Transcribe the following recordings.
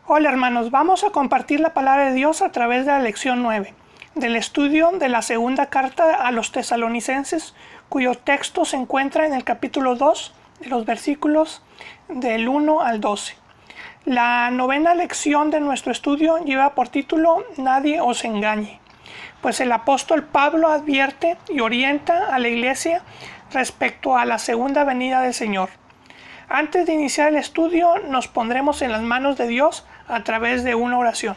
Hola hermanos, vamos a compartir la palabra de Dios a través de la lección 9, del estudio de la segunda carta a los tesalonicenses, cuyo texto se encuentra en el capítulo 2, de los versículos del 1 al 12. La novena lección de nuestro estudio lleva por título Nadie os engañe, pues el apóstol Pablo advierte y orienta a la iglesia respecto a la segunda venida del Señor. Antes de iniciar el estudio, nos pondremos en las manos de Dios a través de una oración.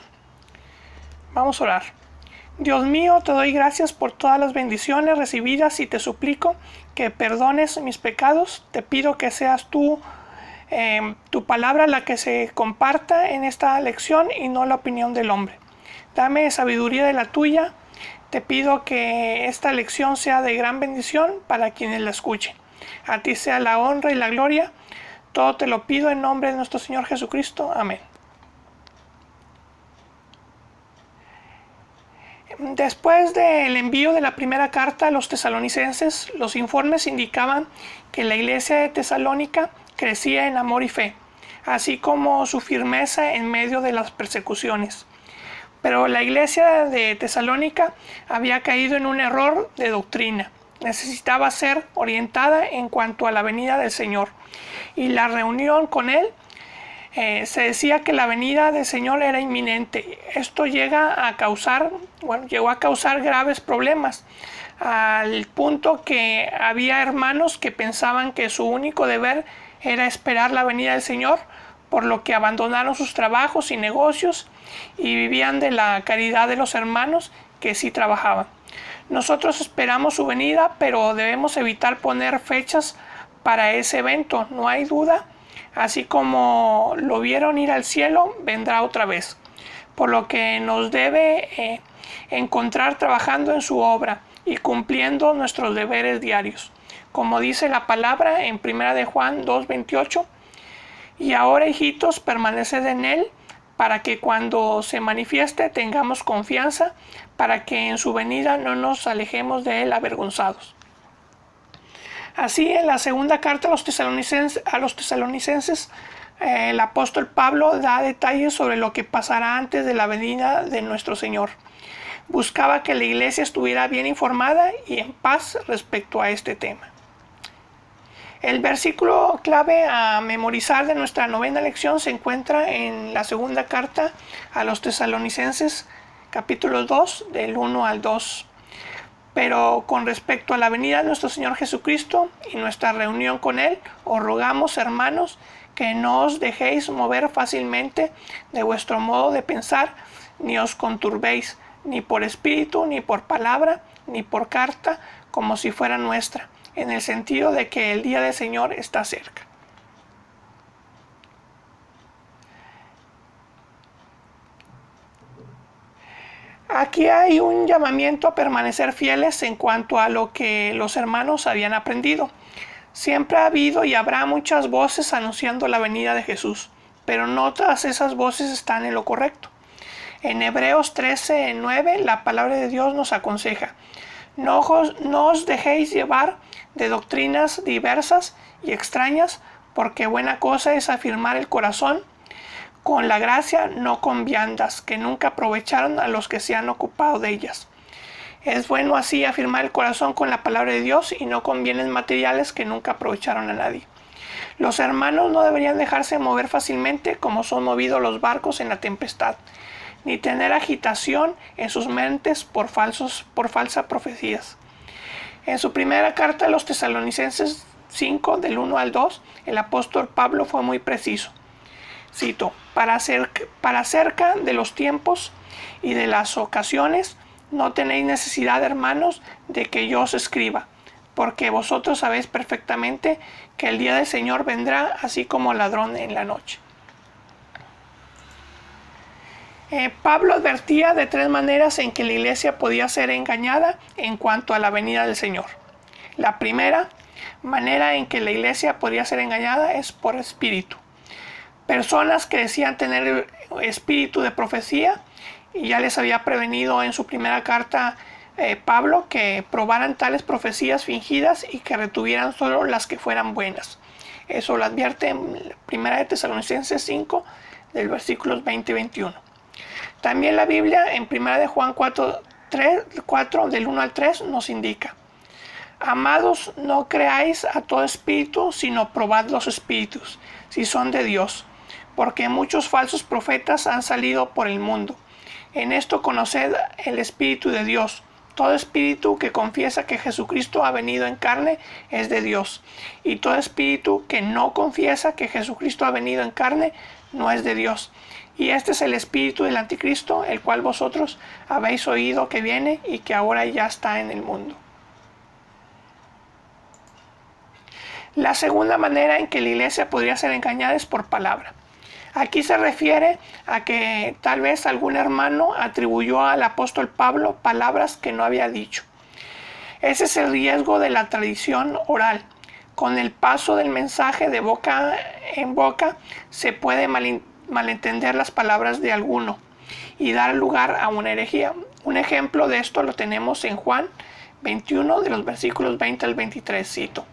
Vamos a orar. Dios mío, te doy gracias por todas las bendiciones recibidas y te suplico que perdones mis pecados. Te pido que seas tú, tu palabra la que se comparta en esta lección y no la opinión del hombre. Dame sabiduría de la tuya. Te pido que esta lección sea de gran bendición para quienes la escuchen. A ti sea la honra y la gloria. Todo te lo pido en nombre de nuestro Señor Jesucristo. Amén. Después del envío de la primera carta a los tesalonicenses, los informes indicaban que la iglesia de Tesalónica crecía en amor y fe, así como su firmeza en medio de las persecuciones. Pero la iglesia de Tesalónica había caído en un error de doctrina. Necesitaba ser orientada en cuanto a la venida del Señor. Y la reunión con Él, se decía que la venida del Señor era inminente. Esto llegó a causar graves problemas, al punto que había hermanos que pensaban que su único deber era esperar la venida del Señor, por lo que abandonaron sus trabajos y negocios y vivían de la caridad de los hermanos que sí trabajaban. Nosotros esperamos su venida, pero debemos evitar poner fechas para ese evento. No hay duda, así como lo vieron ir al cielo, vendrá otra vez. Por lo que nos debe encontrar trabajando en su obra y cumpliendo nuestros deberes diarios. Como dice la palabra en 1 de Juan 2:28, y ahora, hijitos, permaneced en él, para que cuando se manifieste tengamos confianza, para que en su venida no nos alejemos de él avergonzados. Así, en la segunda carta a los tesalonicenses, el apóstol Pablo da detalles sobre lo que pasará antes de la venida de nuestro Señor. Buscaba que la iglesia estuviera bien informada y en paz respecto a este tema. El versículo clave a memorizar de nuestra novena lección se encuentra en la segunda carta a los tesalonicenses, capítulo 2, del 1 al 2. Pero con respecto a la venida de nuestro Señor Jesucristo y nuestra reunión con Él, os rogamos, hermanos, que no os dejéis mover fácilmente de vuestro modo de pensar, ni os conturbéis, ni por espíritu, ni por palabra, ni por carta, como si fuera nuestra, en el sentido de que el día del Señor está cerca. Aquí hay un llamamiento a permanecer fieles en cuanto a lo que los hermanos habían aprendido. Siempre ha habido y habrá muchas voces anunciando la venida de Jesús, pero no todas esas voces están en lo correcto. En Hebreos 13:9 la palabra de Dios nos aconseja: no os dejéis llevar de doctrinas diversas y extrañas, porque buena cosa es afirmar el corazón con la gracia, no con viandas, que nunca aprovecharon a los que se han ocupado de ellas. Es bueno así afirmar el corazón con la palabra de Dios y no con bienes materiales que nunca aprovecharon a nadie. Los hermanos no deberían dejarse mover fácilmente como son movidos los barcos en la tempestad, ni tener agitación en sus mentes por falsas profecías. En su primera carta a los tesalonicenses 5, del 1 al 2, el apóstol Pablo fue muy preciso. Cito: para cerca de los tiempos y de las ocasiones, no tenéis necesidad, hermanos, de que yo os escriba, porque vosotros sabéis perfectamente que el día del Señor vendrá así como ladrón en la noche. Pablo advertía de tres maneras en que la iglesia podía ser engañada en cuanto a la venida del Señor. La primera manera en que la iglesia podía ser engañada es por espíritu. Personas que decían tener espíritu de profecía, y ya les había prevenido en su primera carta Pablo que probaran tales profecías fingidas y que retuvieran solo las que fueran buenas. Eso lo advierte en 1 de Tesalonicenses 5, del versículos 20 y 21. También la Biblia en 1 de Juan 4, del 1 al 3 nos indica: amados, no creáis a todo espíritu, sino probad los espíritus, si son de Dios, porque muchos falsos profetas han salido por el mundo. En esto conoced el Espíritu de Dios. Todo espíritu que confiesa que Jesucristo ha venido en carne es de Dios, y todo espíritu que no confiesa que Jesucristo ha venido en carne no es de Dios. Y este es el espíritu del anticristo, el cual vosotros habéis oído que viene y que ahora ya está en el mundo. La segunda manera en que la iglesia podría ser engañada es por palabra. Aquí se refiere a que tal vez algún hermano atribuyó al apóstol Pablo palabras que no había dicho. Ese es el riesgo de la tradición oral. Con el paso del mensaje de boca en boca se puede malentender las palabras de alguno y dar lugar a una herejía. Un ejemplo de esto lo tenemos en Juan 21, de los versículos 20 al 23, cito: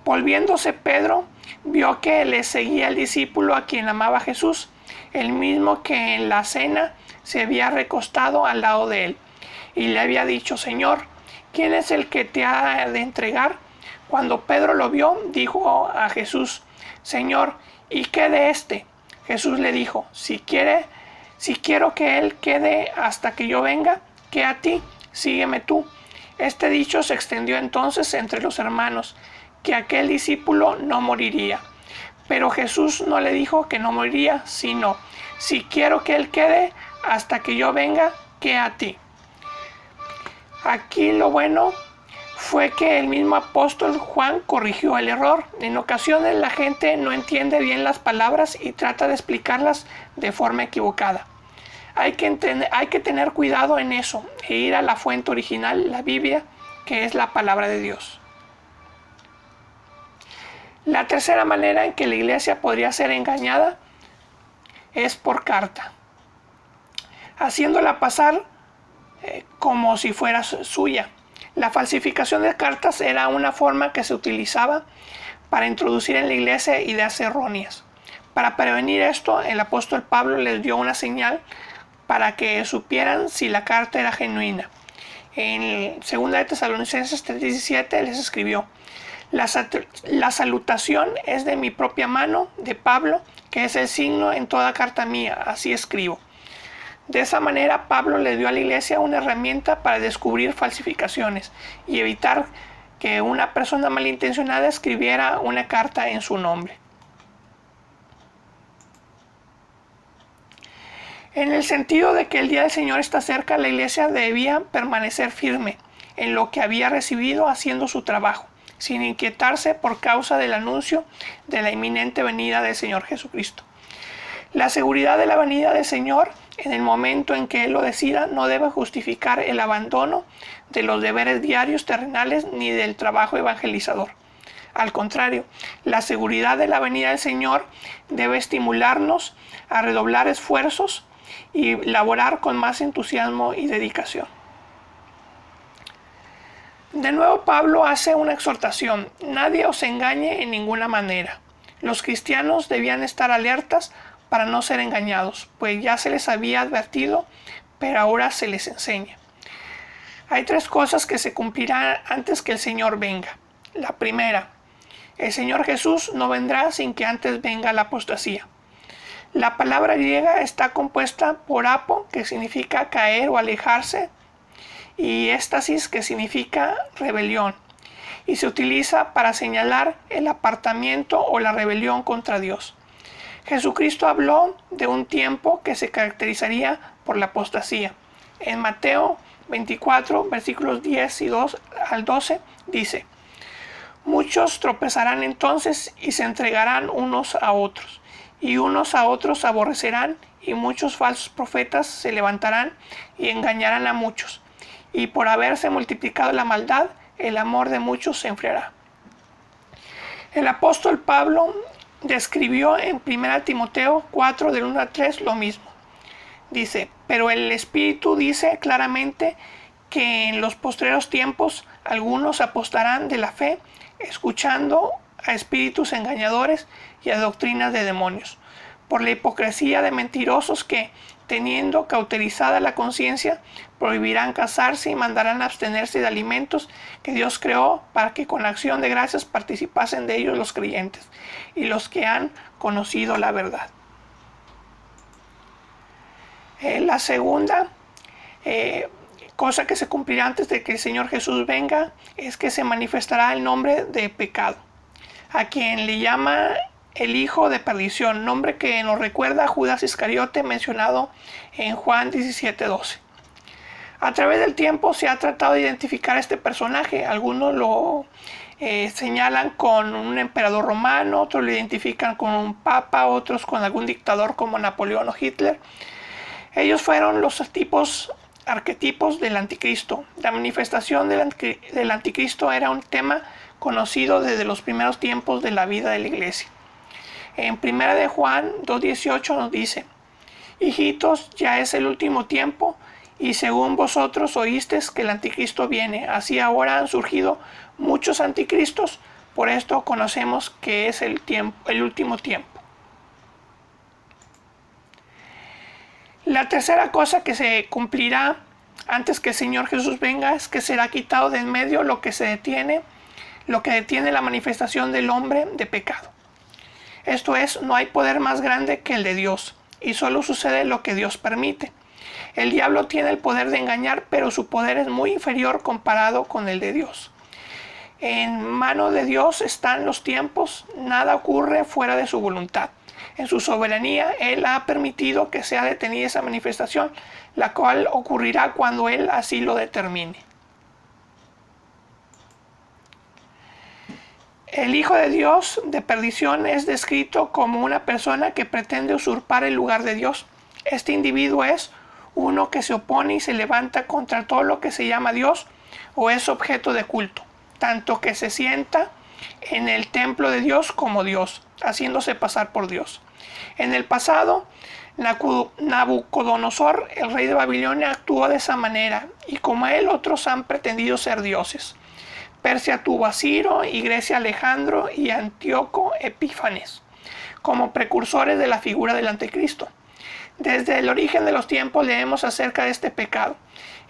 volviéndose Pedro, vio que le seguía el discípulo a quien amaba Jesús, el mismo que en la cena se había recostado al lado de él, y le había dicho: Señor, ¿quién es el que te ha de entregar? Cuando Pedro lo vio, dijo a Jesús: Señor, ¿y qué de éste? Jesús le dijo: si quiero que él quede hasta que yo venga, ¿qué a ti? Sígueme tú. Este dicho se extendió entonces entre los hermanos, que aquel discípulo no moriría. Pero Jesús no le dijo que no moriría, sino: si quiero que él quede hasta que yo venga, ¿qué a ti? Aquí lo bueno fue que el mismo apóstol Juan corrigió el error. En ocasiones la gente no entiende bien las palabras y trata de explicarlas de forma equivocada. Hay que tener cuidado en eso e ir a la fuente original, la Biblia, que es la palabra de Dios. La tercera manera en que la iglesia podría ser engañada es por carta, haciéndola pasar como si fuera suya. La falsificación de cartas era una forma que se utilizaba para introducir en la iglesia ideas erróneas. Para prevenir esto, el apóstol Pablo les dio una señal para que supieran si la carta era genuina. En 2 de Tesalonicenses 3:17 les escribió: la salutación es de mi propia mano, de Pablo, que es el signo en toda carta mía, así escribo. De esa manera, Pablo le dio a la iglesia una herramienta para descubrir falsificaciones y evitar que una persona malintencionada escribiera una carta en su nombre. En el sentido de que el día del Señor está cerca, la iglesia debía permanecer firme en lo que había recibido, haciendo su trabajo, sin inquietarse por causa del anuncio de la inminente venida del Señor Jesucristo. La seguridad de la venida del Señor, en el momento en que Él lo decida, no debe justificar el abandono de los deberes diarios terrenales ni del trabajo evangelizador. Al contrario, la seguridad de la venida del Señor debe estimularnos a redoblar esfuerzos y laborar con más entusiasmo y dedicación. De nuevo, Pablo hace una exhortación: nadie os engañe en ninguna manera. Los cristianos debían estar alertas para no ser engañados, pues ya se les había advertido, pero ahora se les enseña. Hay 3 cosas que se cumplirán antes que el Señor venga. La primera: el Señor Jesús no vendrá sin que antes venga la apostasía. La palabra griega está compuesta por apo, que significa caer o alejarse, y éstasis, que significa rebelión, y se utiliza para señalar el apartamiento o la rebelión contra Dios. Jesucristo habló de un tiempo que se caracterizaría por la apostasía. En Mateo 24, versículos 10 y 2 al 12, dice: muchos tropezarán entonces y se entregarán unos a otros, y unos a otros aborrecerán, y muchos falsos profetas se levantarán y engañarán a muchos, y por haberse multiplicado la maldad, el amor de muchos se enfriará. El apóstol Pablo describió en 1 Timoteo 4, del 1 al 3, lo mismo. Dice: pero el Espíritu dice claramente que en los postreros tiempos algunos apostarán de la fe, escuchando a espíritus engañadores y a doctrinas de demonios, por la hipocresía de mentirosos que, teniendo cauterizada la conciencia, prohibirán casarse y mandarán abstenerse de alimentos que Dios creó para que con acción de gracias participasen de ellos los creyentes y los que han conocido la verdad. La segunda cosa que se cumplirá antes de que el Señor Jesús venga es que se manifestará el nombre de pecado, a quien le llama el hijo de perdición, nombre que nos recuerda a Judas Iscariote mencionado en Juan 17:12. A través del tiempo se ha tratado de identificar a este personaje. Algunos lo señalan con un emperador romano, otros lo identifican con un papa, otros con algún dictador como Napoleón o Hitler. Ellos fueron los arquetipos del anticristo. La manifestación del anticristo era un tema conocido desde los primeros tiempos de la vida de la iglesia. En 1 de Juan 2:18 nos dice: hijitos, ya es el último tiempo, y según vosotros oísteis que el anticristo viene, así ahora han surgido muchos anticristos, por esto conocemos que es el último tiempo. La tercera cosa que se cumplirá antes que el Señor Jesús venga es que será quitado de en medio lo que detiene la manifestación del hombre de pecado. Esto es, no hay poder más grande que el de Dios, y solo sucede lo que Dios permite. El diablo tiene el poder de engañar, pero su poder es muy inferior comparado con el de Dios. En mano de Dios están los tiempos, nada ocurre fuera de su voluntad. En su soberanía, Él ha permitido que sea detenida esa manifestación, la cual ocurrirá cuando Él así lo determine. El Hijo de Dios de perdición es descrito como una persona que pretende usurpar el lugar de Dios. Este individuo es uno que se opone y se levanta contra todo lo que se llama Dios o es objeto de culto, tanto que se sienta en el templo de Dios como Dios, haciéndose pasar por Dios. En el pasado, Nabucodonosor, el rey de Babilonia, actuó de esa manera, y como él otros han pretendido ser dioses. Persia tuvo a Ciro y Grecia a Alejandro y Antíoco Epífanes como precursores de la figura del anticristo. Desde el origen de los tiempos leemos acerca de este pecado.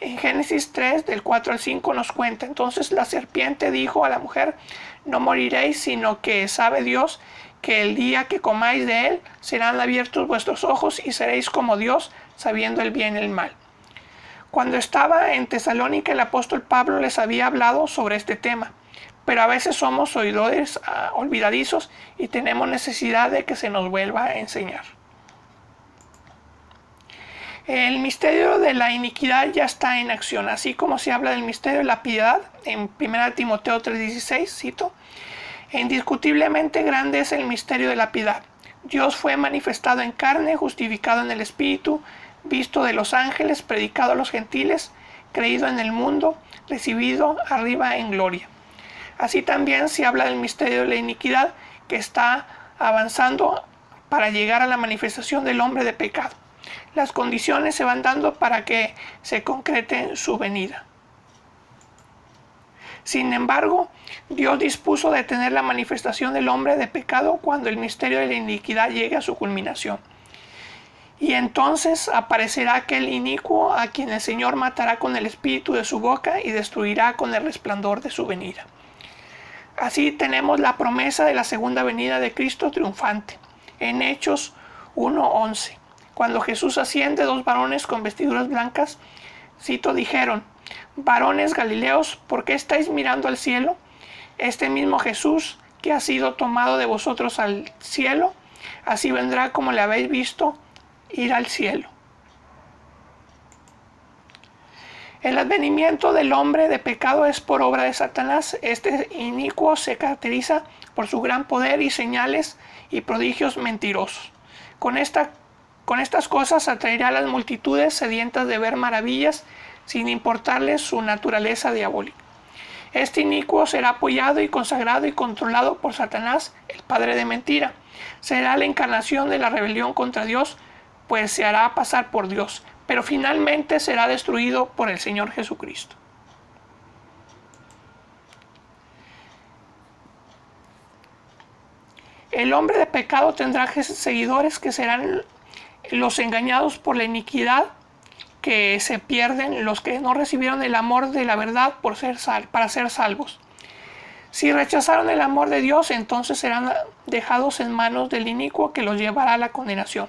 En Génesis 3, del 4 al 5 nos cuenta: entonces la serpiente dijo a la mujer: no moriréis, sino que sabe Dios que el día que comáis de él serán abiertos vuestros ojos y seréis como Dios, sabiendo el bien y el mal. Cuando estaba en Tesalónica, el apóstol Pablo les había hablado sobre este tema, pero a veces somos oidores olvidadizos y tenemos necesidad de que se nos vuelva a enseñar. El misterio de la iniquidad ya está en acción, así como se habla del misterio de la piedad en 1 Timoteo 3:16, cito: indiscutiblemente grande es el misterio de la piedad. Dios fue manifestado en carne, justificado en el Espíritu, visto de los ángeles, predicado a los gentiles, creído en el mundo, recibido arriba en gloria. Así también se habla del misterio de la iniquidad que está avanzando para llegar a la manifestación del hombre de pecado. Las condiciones se van dando para que se concrete su venida. Sin embargo, Dios dispuso detener la manifestación del hombre de pecado cuando el misterio de la iniquidad llegue a su culminación. Y entonces aparecerá aquel inicuo a quien el Señor matará con el espíritu de su boca y destruirá con el resplandor de su venida. Así tenemos la promesa de la segunda venida de Cristo triunfante. En Hechos 1:11, cuando Jesús asciende, 2 varones con vestiduras blancas, cito, dijeron: varones galileos, ¿por qué estáis mirando al cielo? Este mismo Jesús que ha sido tomado de vosotros al cielo, así vendrá como le habéis visto ir al cielo. El advenimiento del hombre de pecado es por obra de Satanás. Este inicuo se caracteriza por su gran poder y señales y prodigios mentirosos. Con estas cosas atraerá a las multitudes sedientas de ver maravillas sin importarles su naturaleza diabólica. Este inicuo será apoyado y consagrado y controlado por Satanás, el padre de mentira. Será la encarnación de la rebelión contra Dios, pues se hará pasar por Dios, pero finalmente será destruido por el Señor Jesucristo. El hombre de pecado tendrá seguidores que serán los engañados por la iniquidad, que se pierden los que no recibieron el amor de la verdad para ser salvos. Si rechazaron el amor de Dios, entonces serán dejados en manos del inicuo, que los llevará a la condenación.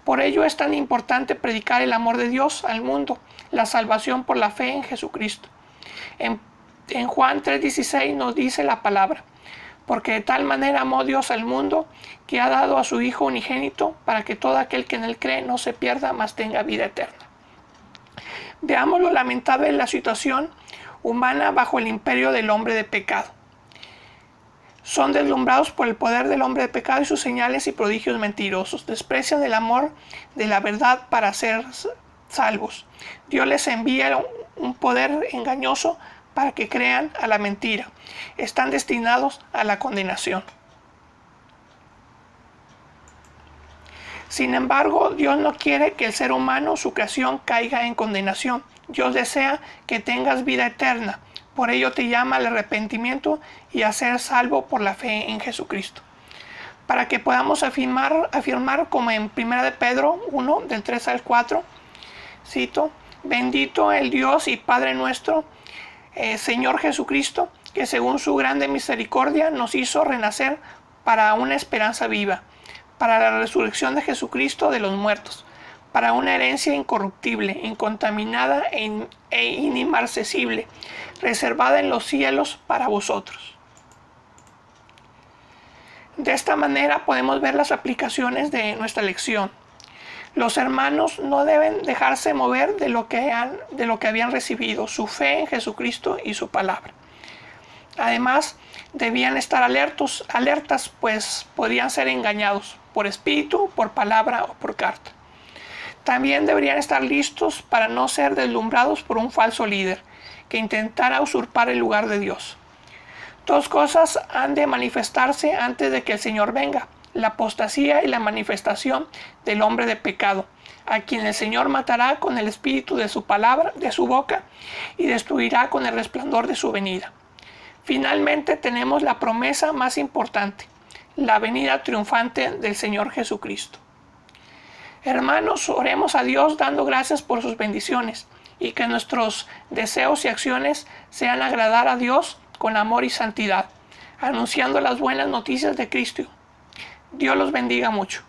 Por ello es tan importante predicar el amor de Dios al mundo, la salvación por la fe en Jesucristo. En Juan 3:16 nos dice la palabra: porque de tal manera amó Dios al mundo, que ha dado a su Hijo unigénito, para que todo aquel que en él cree no se pierda, mas tenga vida eterna. Veamos lo lamentable de la situación humana bajo el imperio del hombre de pecado. Son deslumbrados por el poder del hombre de pecado y sus señales y prodigios mentirosos. Desprecian el amor de la verdad para ser salvos. Dios les envía un poder engañoso para que crean a la mentira. Están destinados a la condenación. Sin embargo, Dios no quiere que el ser humano, su creación, caiga en condenación. Dios desea que tengas vida eterna. Por ello te llama al arrepentimiento y a ser salvo por la fe en Jesucristo. Para que podamos afirmar como en 1 de Pedro 1, del 3 al 4, cito: bendito el Dios y Padre nuestro, Señor Jesucristo, que según su grande misericordia nos hizo renacer para una esperanza viva, para la resurrección de Jesucristo de los muertos, para una herencia incorruptible, incontaminada e inmarcesible, reservada en los cielos para vosotros. De esta manera podemos ver las aplicaciones de nuestra lección. Los hermanos no deben dejarse mover de lo que habían recibido, su fe en Jesucristo y su palabra. Además, debían estar alertas, pues podían ser engañados por espíritu, por palabra o por carta. También deberían estar listos para no ser deslumbrados por un falso líder que intentara usurpar el lugar de Dios. Dos cosas han de manifestarse antes de que el Señor venga: la apostasía y la manifestación del hombre de pecado, a quien el Señor matará con el espíritu de su palabra, de su boca, y destruirá con el resplandor de su venida. Finalmente tenemos la promesa más importante: la venida triunfante del Señor Jesucristo. Hermanos, oremos a Dios dando gracias por sus bendiciones, y que nuestros deseos y acciones sean agradar a Dios con amor y santidad, anunciando las buenas noticias de Cristo. Dios los bendiga mucho.